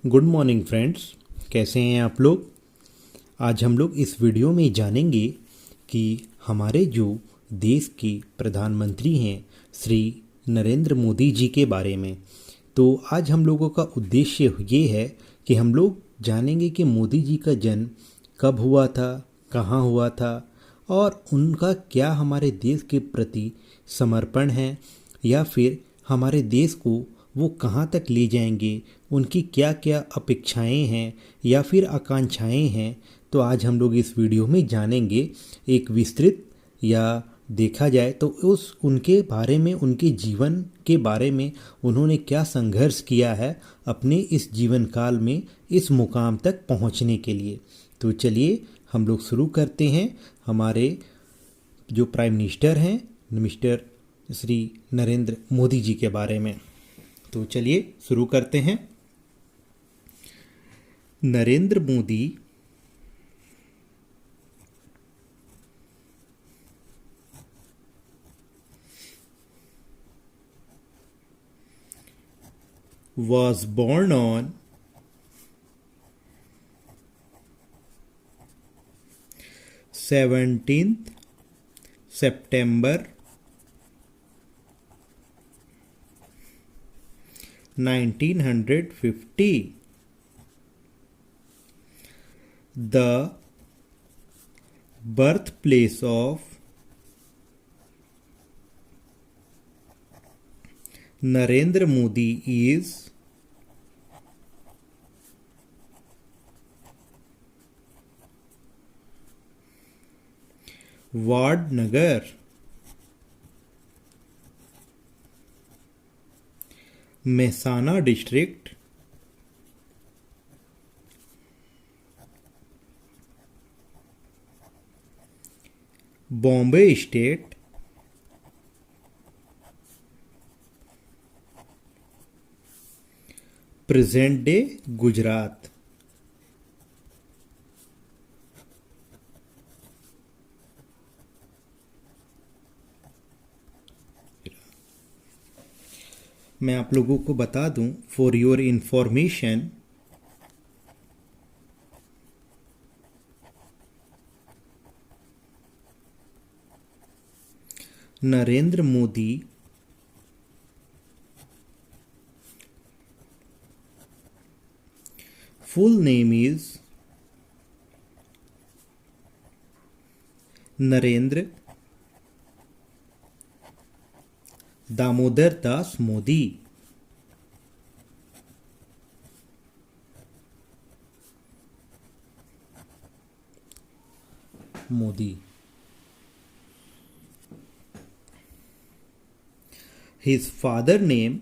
Good morning friends, कैसे हैं आप लोग। आज हम लोग इस वीडियो में जानेंगे कि हमारे जो देश के प्रधानमंत्री हैं श्री नरेंद्र मोदी जी के बारे में। तो आज हम लोगों का उद्देश्य ये है कि हम लोग जानेंगे कि मोदी जी का जन्म कब हुआ था, कहाँ हुआ था और उनका क्या हमारे देश के प्रति समर्पण है या फिर हमारे देश को वो कहाँ तक ले जाएंगे, उनकी क्या क्या अपेक्षाएं हैं या फिर आकांक्षाएं हैं। तो आज हम लोग इस वीडियो में जानेंगे एक विस्तृत या देखा जाए तो उस उनके बारे में, उनके जीवन के बारे में, उन्होंने क्या संघर्ष किया है अपने इस जीवन काल में इस मुकाम तक पहुंचने के लिए। तो चलिए हम लोग शुरू करते हैं हमारे जो प्राइम मिनिस्टर हैं मिस्टर श्री नरेंद्र मोदी जी के बारे में। तो चलिए शुरू करते हैं। Narendra Modi was born on 17th September 1950. The birthplace of Narendra Modi is Vadnagar, Mehsana district, Bombay state, present day Gujarat। मैं आप लोगों को बता दूं for your information, Narendra Modi full name is Narendra Damodar Das Modi. His father name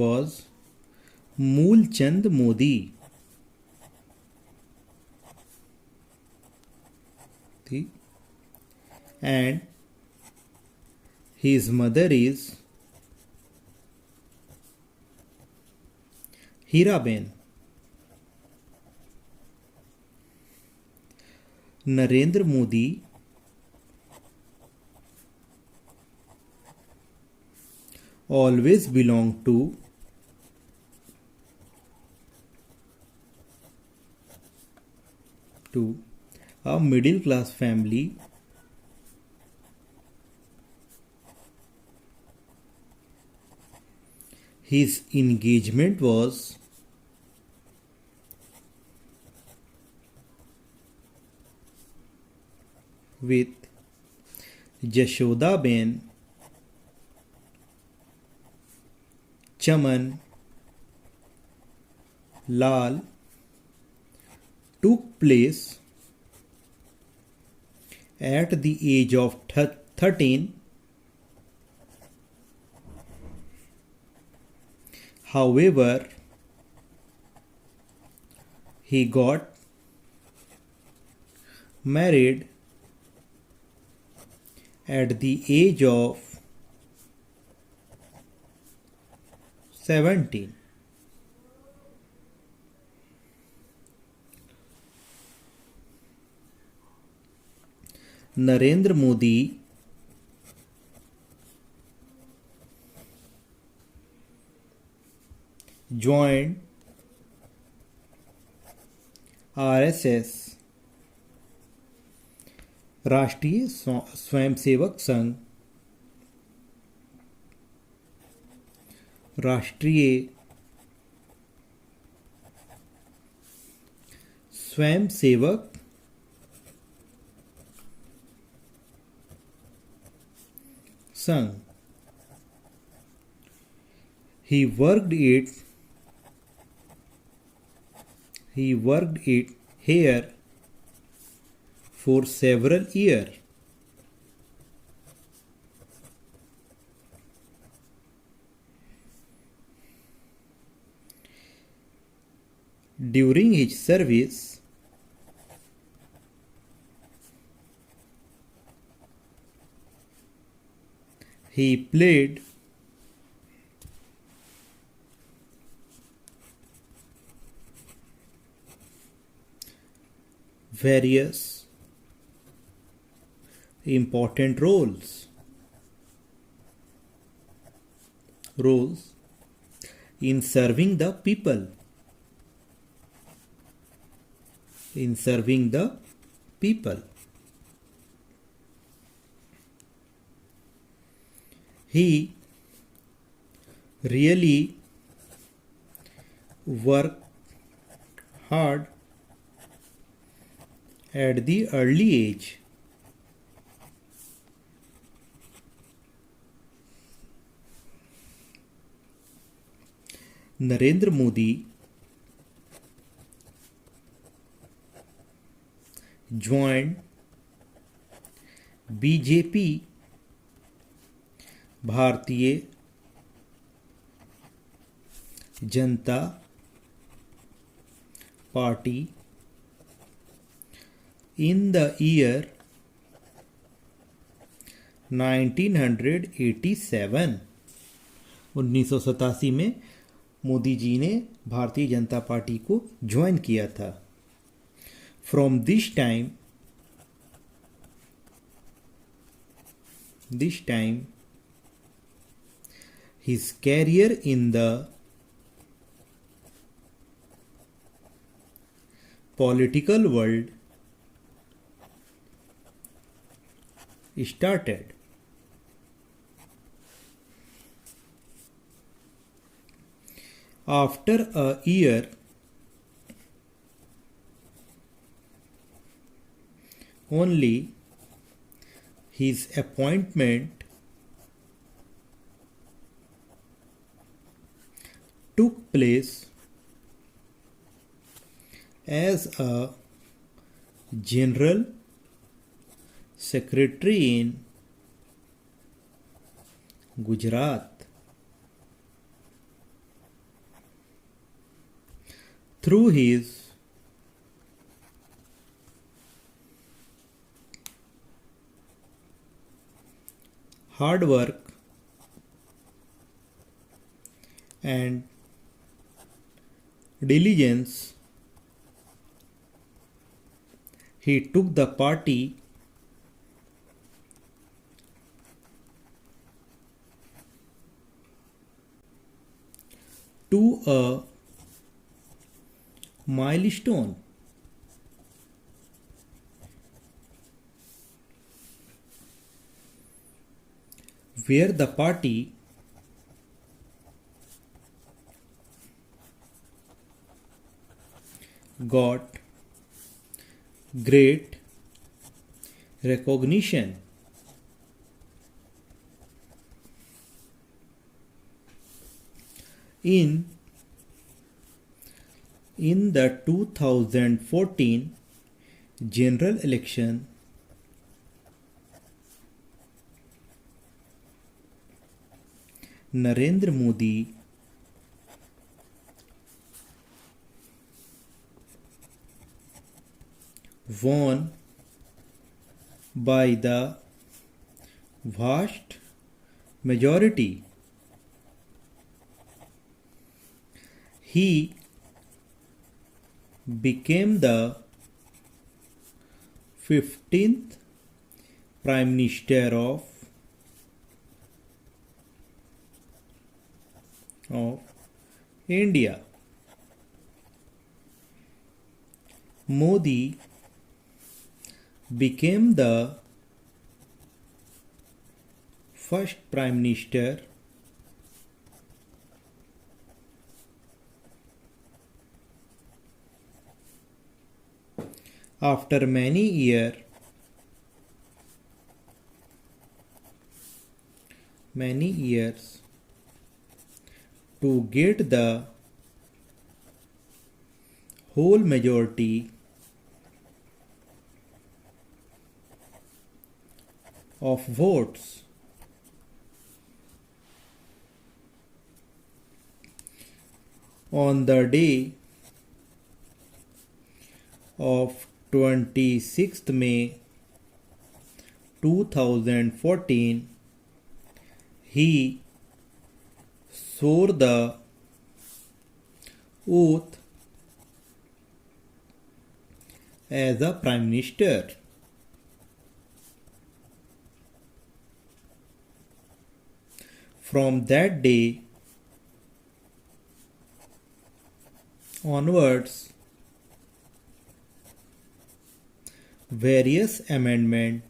was Moolchand Modi. And his mother is Heeraben. Narendra Modi always belong to a middle class family His engagement was with Jashoda Ben Chaman Lal took place at the age of 13. However, he got married at the age of 17. Narendra Modi joined RSS राष्ट्रीय स्वयंसेवक संघ, राष्ट्रीय Swayamsevak Sangh. He worked it here for several years. During his service, he played various important roles in serving the people. He really worked hard at the early age. Narendra Modi joined BJP, Bharatiya Janata party, in the year 1987. 1987 में मोदी जी ने Bharatiya Janata party को join किया था. From this time his career in the political world started. After a year only, his appointment took place as a general secretary in Gujarat. Through his hard work and diligence, he took the party to a milestone. Where the party got great recognition. In the 2014 general election, Narendra Modi won by the vast majority. He became the 15th Prime Minister of India. Modi became the first Prime Minister after many years to get the whole majority of votes on the day of 26th May 2014, he swore the oath as a Prime Minister. From that day onwards, various amendments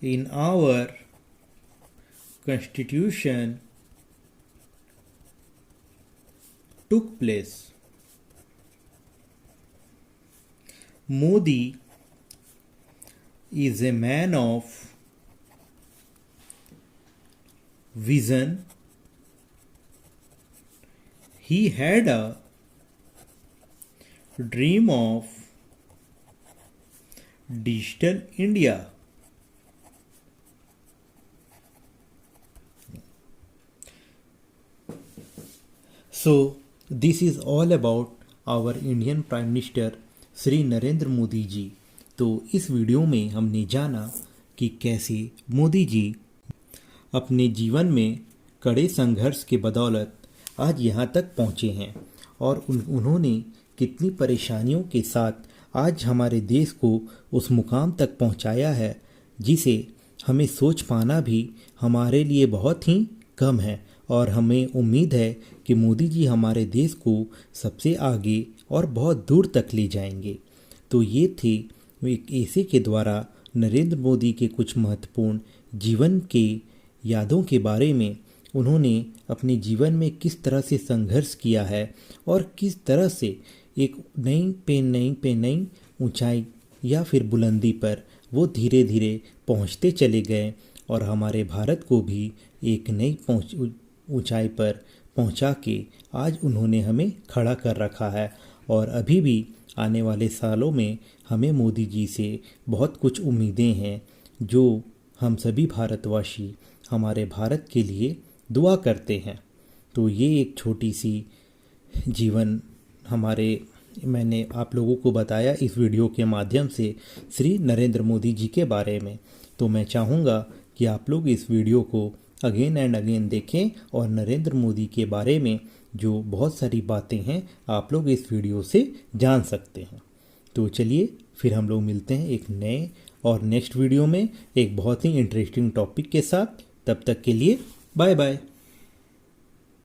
in our Constitution took place. Modi is a man of vision. He had a dream of digital India. So this is all about our Indian Prime Minister Shri Narendra Modi ji. तो इस video में हमने जाना कि कैसे मोदी जी अपने जीवन में कड़े संघर्ष के बदौलत आज यहाँ तक पहुँचे हैं और उन्होंने कितनी परेशानियों के साथ आज हमारे देश को उस मुकाम तक पहुँचाया है जिसे हमें सोच पाना भी हमारे लिए बहुत ही कम है। और हमें उम्मीद है कि मोदी जी हमारे देश को सबसे आगे और बहुत दूर तक ले जाएंगे। तो ये थे एक ऐसे के द्वारा नरेंद्र मोदी के कुछ महत्वपूर्ण जीवन के यादों के बारे में उन्होंने अपने जीवन में किस तरह से संघर्ष किया है और किस तरह से एक नई ऊंचाई या फिर बुलंदी पर वो धीरे धीरे पहुंचते चले गए और हमारे भारत को भी एक नई ऊंचाई पर पहुंचा के आज उन्होंने हमें खड़ा कर रखा है। और अभी भी आने वाले सालों में हमें मोदी जी से बहुत कुछ उम्मीदें हैं जो हम सभी भारतवासी हमारे भारत के लिए दुआ करते हैं। तो ये एक छोटी सी जीवन मैंने आप लोगों को बताया इस वीडियो के माध्यम से श्री नरेंद्र मोदी जी के बारे में। तो मैं चाहूँगा कि आप लोग इस वीडियो को अगेन एंड अगेन देखें और नरेंद्र मोदी के बारे में जो बहुत सारी बातें हैं आप लोग इस वीडियो से जान सकते हैं। तो चलिए फिर हम लोग मिलते हैं एक नए और नेक्स्ट वीडियो में एक बहुत ही इंटरेस्टिंग टॉपिक के साथ। तब तक के लिए बाय बाय।